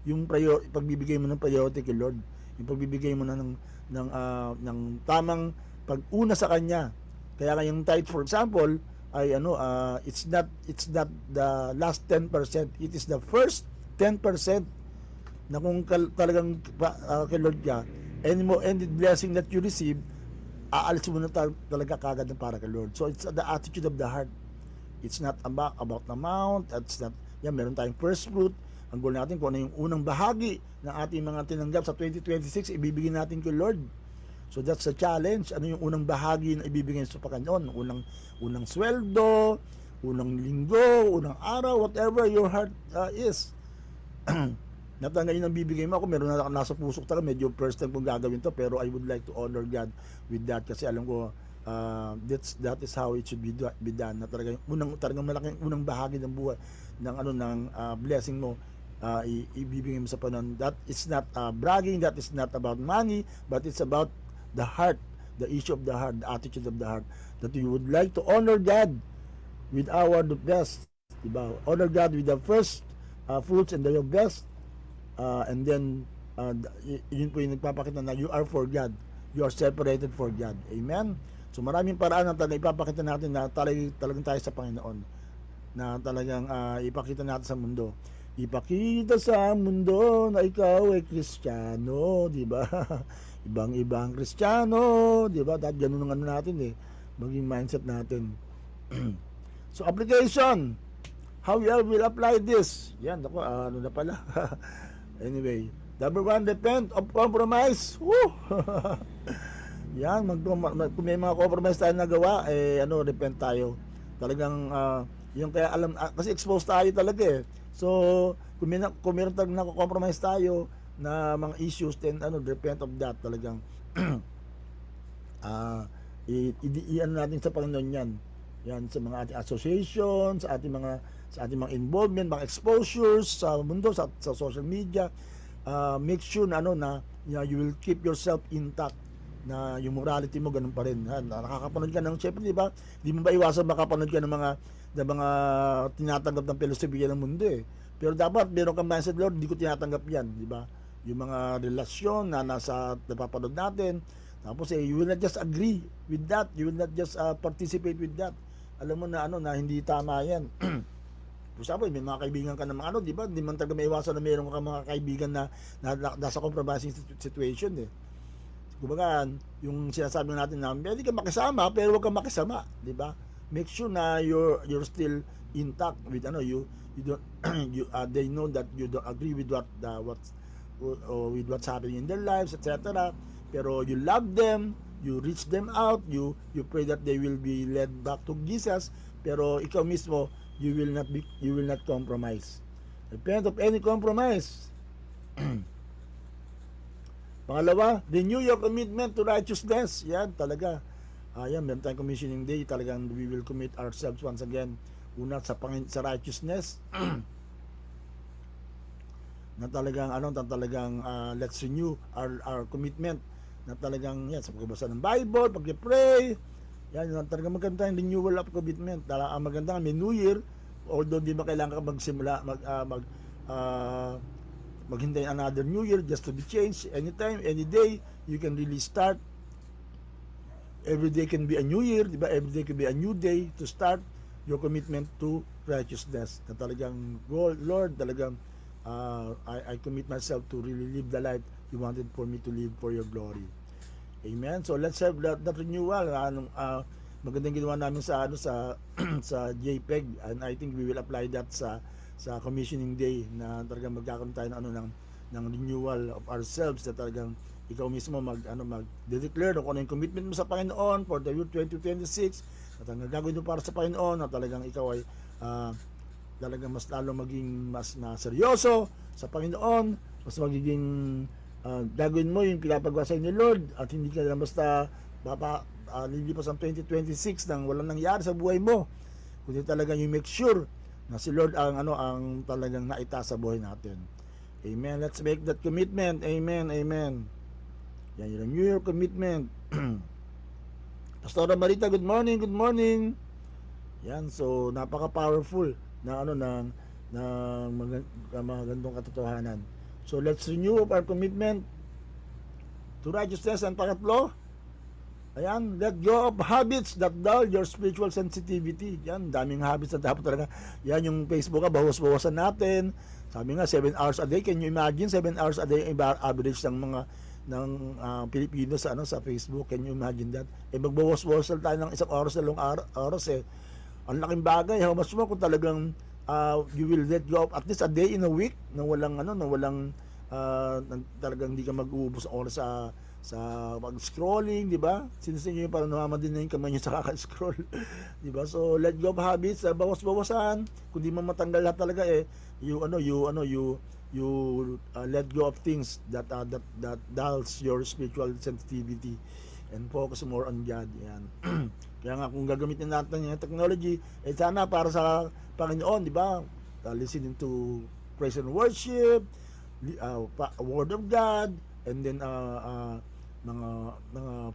yung pagbibigay mo ng priority kay Lord, yung pagbibigay mo na ng tamang pag-una sa Kanya. Kaya kayong tithe, for example, ay it's not the last 10%, it is the first 10% na kung talagang kay Lord ka, any blessing that you receive, aalis mo na talaga kagad na para kay Lord. So it's the attitude of the heart. It's not about the amount. It's not, meron tayong first fruit, Ang goal natin, kung ano yung unang bahagi ng ating mga tinanggap sa 2026, ibibigay natin kay Lord. So that's the challenge. Ano yung unang bahagi na ibibigay sa Panginoon? Unang sweldo, unang linggo, unang araw, whatever your heart is. Ngayon ang bibigay mo. Ako meron na nasa pusok talaga, medyo first time kong gagawin to, pero I would like to honor God with that, kasi alam ko that is how it should be done. Na talaga yung talagang malaking unang bahagi ng buhay ng blessing mo, ibibigay mo sa Panginoon. That is not bragging, that is not about money, but it's about the heart, the issue of the heart, the attitude of the heart, that you would like to honor God with the best, diba? Honor God with the first fruits and the best, and then yun po yung nagpapakita na you are for God, you are separated for God. Amen. So maraming paraan na talagang ipapakita natin na talagang tayo sa Panginoon, na talagang ipakita natin sa mundo. Ipakita sa mundo na ikaw ay Kristiyano, di ba? Ibang Kristiyano, di ba? Dahil ganun ang ano natin maging mindset natin. So application, how we will apply this? Yan, ako, ano na pala. Anyway, number 1, repent of compromise. Woo! Yan, kung may mga compromise tayo nagawa, repent tayo. Talagang, yung kaya alam, kasi exposed tayo talaga So, kung meron talagang nako-compromise tayo na mga issues, then repent of that talagang. Iyan natin sa Panginoon yan. Yan sa mga ating association, sa ating mga involvement, mga exposures sa mundo, sa social media. Make sure na you will keep yourself intact, na yung morality mo ganun pa rin. Nakakapanood ka ng, syempre, di ba? Di mo ba iwasan makapanood ka ng mga tinatanggap ng filosofiya ng mundo Pero dapat meron kang mindset, Lord, hindi ko tinatanggap yan, di ba? Yung mga relasyon na napapanood natin. Tapos you will not just agree with that, you will not just participate with that. Alam mo na na hindi tama yan. For example, may mga kaibigan ka ng mga di ba? Hindi man talaga maiwasan na meron ka mga kaibigan na nasa compromising situation Kumbaga, yung sinasabi natin na pwede ka makisama pero huwag kang makisama, di ba? Make sure na you're still intact with you don't they know that you don't agree with what's happening in their lives, etc. Pero you love them, you reach them out, you pray that they will be led back to Jesus, pero ikaw mismo you will not compromise. Repent of any compromise. Pangalawa, renew your commitment to righteousness. Yan talaga. Meron tayong commissioning day, talagang we will commit ourselves once again. Una sa righteousness. Na talagang let's renew our commitment, na talagang sa pagbabasa ng Bible, pag-pray. Yan, talagang maganda yung renewal of commitment. Ang maganda may New Year, although di ba kailangan ka magsimula maghintay another New Year just to be changed. Anytime, any day, you can really start. Every day can be a new year, di ba? Every day can be a new day to start your commitment to righteousness. Na talagang, Lord, talagang I commit myself to really live the life you wanted for me to live for your glory. Amen. So let's have that renewal. Magandang ginawa namin sa JPEG, and I think we will apply that sa commissioning day, na talagang magkakaroon tayo ng renewal of ourselves, na talagang ikaw mismo mag-declare kung ano yung commitment mo sa Panginoon for the year 2026, at ang gagawin mo para sa Panginoon, na talagang ikaw ay talagang mas lalo maging mas seryoso sa Panginoon, mas magiging gagawin mo yung pinapagawa sa inyo, Lord, at hindi ka lang basta lilipas ang 2026 nang walang nangyari sa buhay mo, kundi talagang you make sure na si Lord ang talagang naita sa buhay natin. Amen. Let's make that commitment. Amen. Amen. Yan, yung New Year commitment. Pastora Marita, good morning. Good morning. Yan, so napaka-powerful na mga gandong katotohanan. So let's renew our commitment to righteousness. And pangatlo, ayan, let go of habits that dull your spiritual sensitivity. Yan, daming habits na dapat talaga. Yan, yung Facebook, bawas-bawasan natin. Sabi nga, 7 hours a day. Can you imagine 7 hours a day average ng Pilipino sa Facebook? Can you imagine that? Magbawas-bawas tayo ng 1 oras na long oras Ang laking bagay. How much more kung talagang you will let go of at least a day in a week na walang talagang hindi ka mag-uubos ng oras sa pag-scrolling, di ba? Sinasin nyo yung parang namamadin na yung kamay nyo sa kaka-scroll. Di ba? So, let go of habits, bawas-bawasan. Kung di mo matanggal lahat talaga you let go of things that dulls your spiritual sensitivity and focus more on God. Yan. Kaya nga kung gagamitin natin yung technology, sana para sa Panginoon, di ba? Listening to praise and worship, word of God, and then mga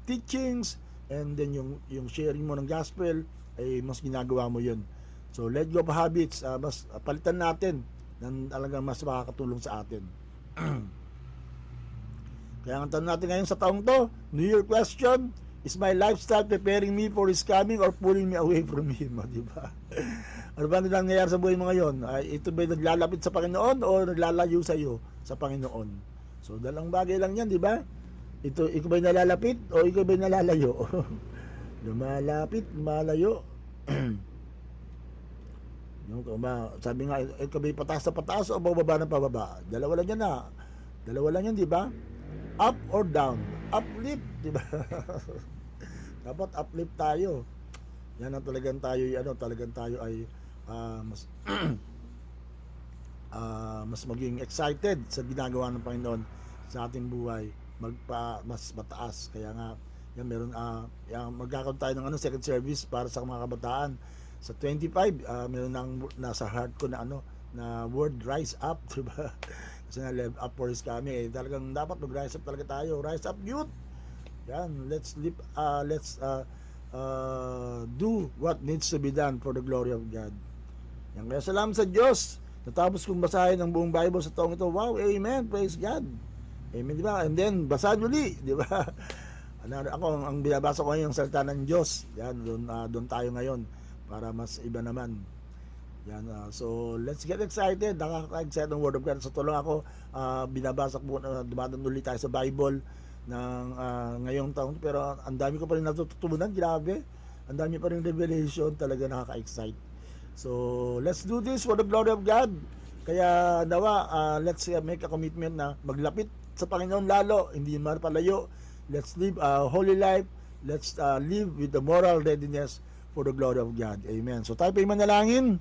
teachings, and then yung sharing mo ng gospel ay mas ginagawa mo yun. So let go of habits, mas palitan natin na talagang mas makakatulong sa atin. Kaya ang tanong natin ngayon sa taong to, New Year question, is my lifestyle preparing me for His coming or pulling me away from Him? Di ba? Ano ba nangyayari sa buhay mo ngayon? Ito ba naglalapit sa Panginoon o naglalayo sa iyo sa Panginoon? So dalang bagay lang yan, di ba? Ikaw ba'y nalalapit o ikaw ba'y nalalayo? Lumalapit, lumalayo. Sabi nga, ikaw ba'y pataas na pataas o bababa na pababa? Dalawa lang yan na. Dalawa lang yan, di ba? Up or down? Uplift, di ba? Dapat uplift tayo. Yan ang talagang tayo ay mas maging excited sa ginagawa ng Panginoon sa ating buhay, mas mataas. Kaya nga yan magkakaroon tayo ng second service para sa mga kabataan sa 25. Meron nasa heart ko na word rise up, diba? Kasi nga live up for His coming, talagang dapat mag-rise up talaga tayo. Rise up, youth. Yan, let's do what needs to be done for the glory of God. Yan, kaya salamat sa Diyos. Natapos kong basahin ang buong Bible sa taong ito. Wow, amen, praise God. Amen, di ba? And then, basahin uli, di ba? Ang binabasa ko ngayon yung salita ng Diyos. Yan, doon tayo ngayon para mas iba naman. Yan, so let's get excited. Nakaka-excited ang Word of God. So tulong ako, binabasa ko, dumadaan ulit tayo sa Bible ng ngayong taon. Pero ang dami ko pa rin natututunan, grabe. Ang dami pa rin revelation, talaga nakaka-excite. So let's do this for the glory of God. Kaya nawa, let's make a commitment na maglapit sa Panginoon lalo, hindi palayo. Let's live a holy life. Let's live with the moral readiness for the glory of God. Amen. So tayo pa manalangin.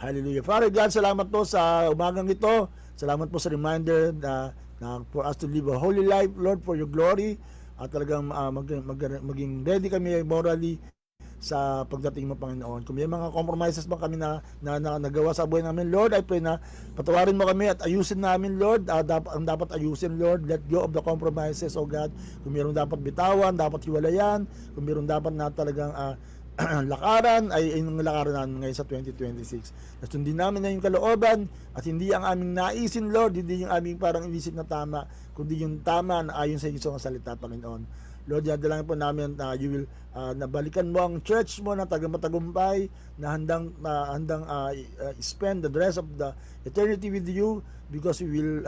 Hallelujah. Father God, salamat po sa umagang ito. Salamat po sa reminder na for us to live a holy life, Lord, for your glory. At talagang maging ready kami morally sa pagdating mo, Panginoon. Kung may mga compromises ba kami na nagawa sa buhay namin, Lord, I pray na patawarin mo kami at ayusin namin, Lord. Ang dapat ayusin, Lord, let go of the compromises, oh God. Kung mayroong dapat bitawan, dapat hiwalayan. Kung mayroong dapat na talagang lakaran, ay yung lakaran namin ngayon sa 2026. Nasundin namin na yung kalooban at hindi ang aming naisin, Lord, hindi yung aming parang inisip na tama, kundi yung tama na ayon sa iyong salita, Panginoon. Lord, dalangin po namin na you will nabalikan mo ang church mo na matagumpay, na handang spend the rest of the eternity with you, because we will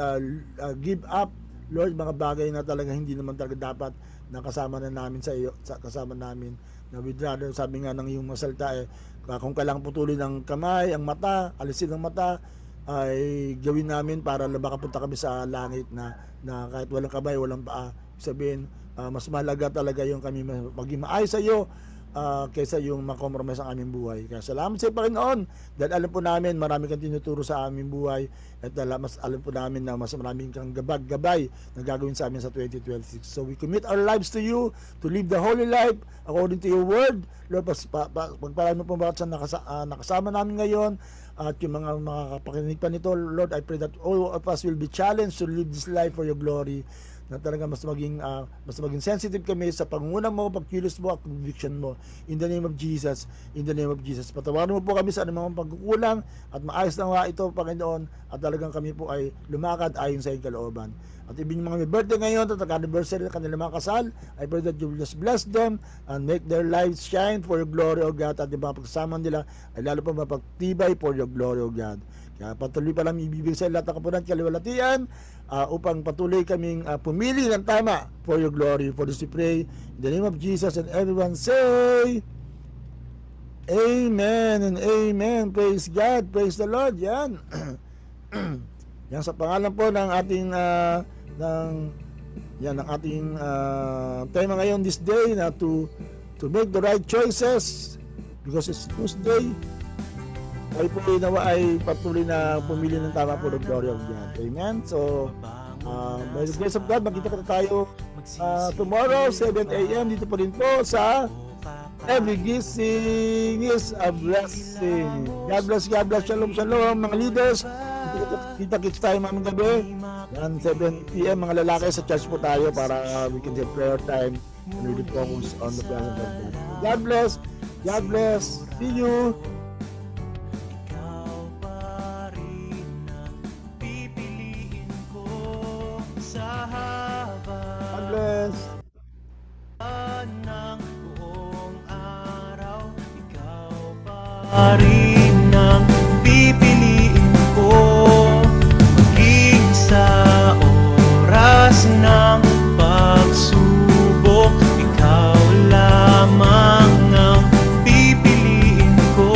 give up, Lord, mga bagay na talaga hindi naman talaga dapat na kasama na namin sa iyo, kasama namin na we'd rather, sabi nga ng iyong masalita kung kailangan putulin ng kamay, ang mata, alisin ang mata, ay gawin namin para makapunta kami sa langit na kahit walang kamay, walang paa. Sabihin, mas mahalaga talaga yung kami maging maayos sa iyo kaysa yung makompromise ang aming buhay. Kaya salamat sa Panginoon dahil alam po namin marami kang tinuturo sa aming buhay at mas alam po namin na mas maraming kang gabay na gagawin sa amin sa 2026. So we commit our lives to you to live the holy life according to your word. Lord, pagpalaan mo po bawat sa nakasama namin ngayon at yung mga makakapakinig pa nito, Lord, I pray that all of us will be challenged to live this life for your glory, na talaga mas maging sensitive kami sa pangunguna mo, pagkilos mo at conviction mo. In the name of Jesus, patawarin mo po kami sa anumang pagkukulang at maayos na nga ito, Panginoon, at talagang kami po ay lumakad ayon sa iyong kalooban. At ibig mga may birthday ngayon at anniversary ng kanilang mga kasal, I pray that you will just bless them and make their lives shine for your glory, O God, at yung mga pagsama nila ay lalo pa mapagtibay for your glory, O God. Kaya patuloy pa lang ibibigay sa lahat ng kapunan at kaliwalatian upang patuloy kaming pumili ng tama for your glory. For this we pray in the name of Jesus, and everyone say Amen and amen. Praise God. Praise the Lord. Yan. Yan sa pangalan po ng ating ng ating tema ngayon this day na to make the right choices because it's Tuesday. Ay po nawa ay patuloy na pumili ng tama po ng glory of God. Amen. So by the grace of God, magkita tayo tomorrow 7 a.m. dito po rin po sa Every Gising is a Blessing. God bless, God bless. Shalom, shalom mga leaders. Kita-kits tayo mamang gabi. Yan 7 p.m. mga lalaki sa church po tayo para we can have prayer time and really focus on the presence of God. God bless. God bless. See you. Ikaw pa rin ang pipiliin ko sa haba God bless. ng buong araw. Ikaw pa rin ang pipiliin ko maging sa oras ng pagsubok. Ikaw lamang ang pipiliin ko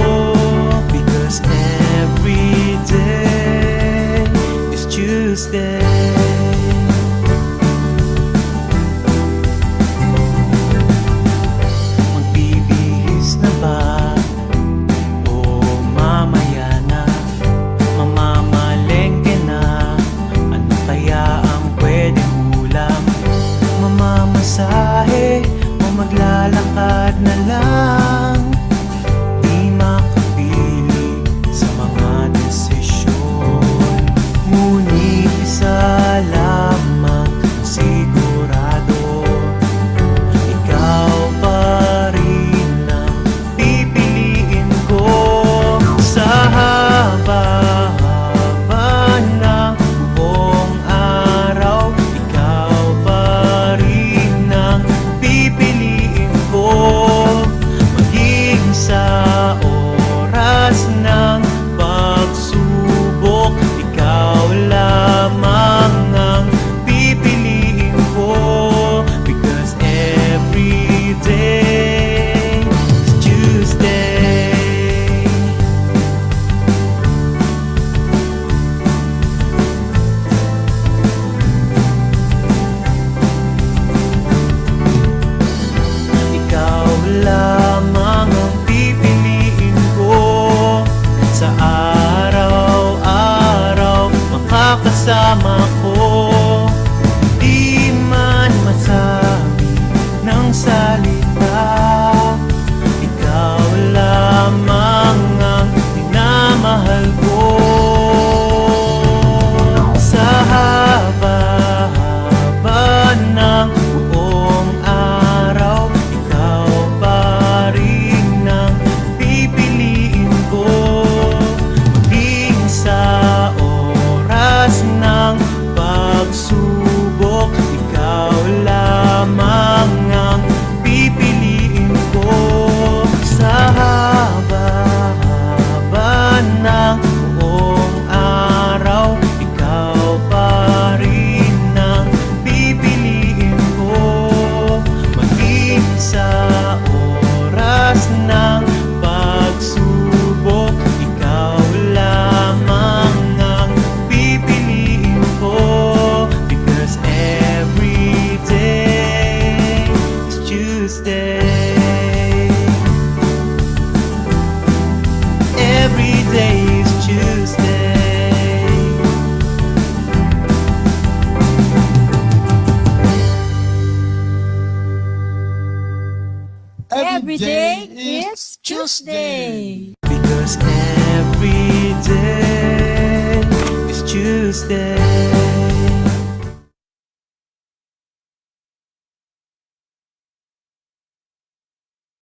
because every day is Tuesday. Magbibihis na ba o mamaya na? Mamamalengke na? Ano kaya ang pwedeng ulam? Mamamasahe o maglalakad na lang? Di makapili sa mga desisyon, ngunit isa lamang sigurado. Ikaw pa rin ang pipiliin ko sa haba-haba ng buong araw. Ikaw pa rin ang pipiliin ko maging sa oras ng pagsubok. Ikaw lamang ang pipiliin ko because every day is Tuesday. Ikaw lamang ang pipiliin ko sa araw-araw makakasama ko. Di man masabi ng salita, ikaw lamang ang minamahal ko. Sa haba-haba ng buong araw, ikaw pa rin ang pipiliin ko maging sa oras ng pagsubok. Ikaw lamang ang pipiliin ko sa haba-haba ng buong araw. Ikaw pa rin ang pipiliin ko maging sa oras ng pagsubok. Ikaw lamang ang pipiliin ko because every day is Tuesday. Every day is Tuesday. Every day is Tuesday. Because every day is Tuesday.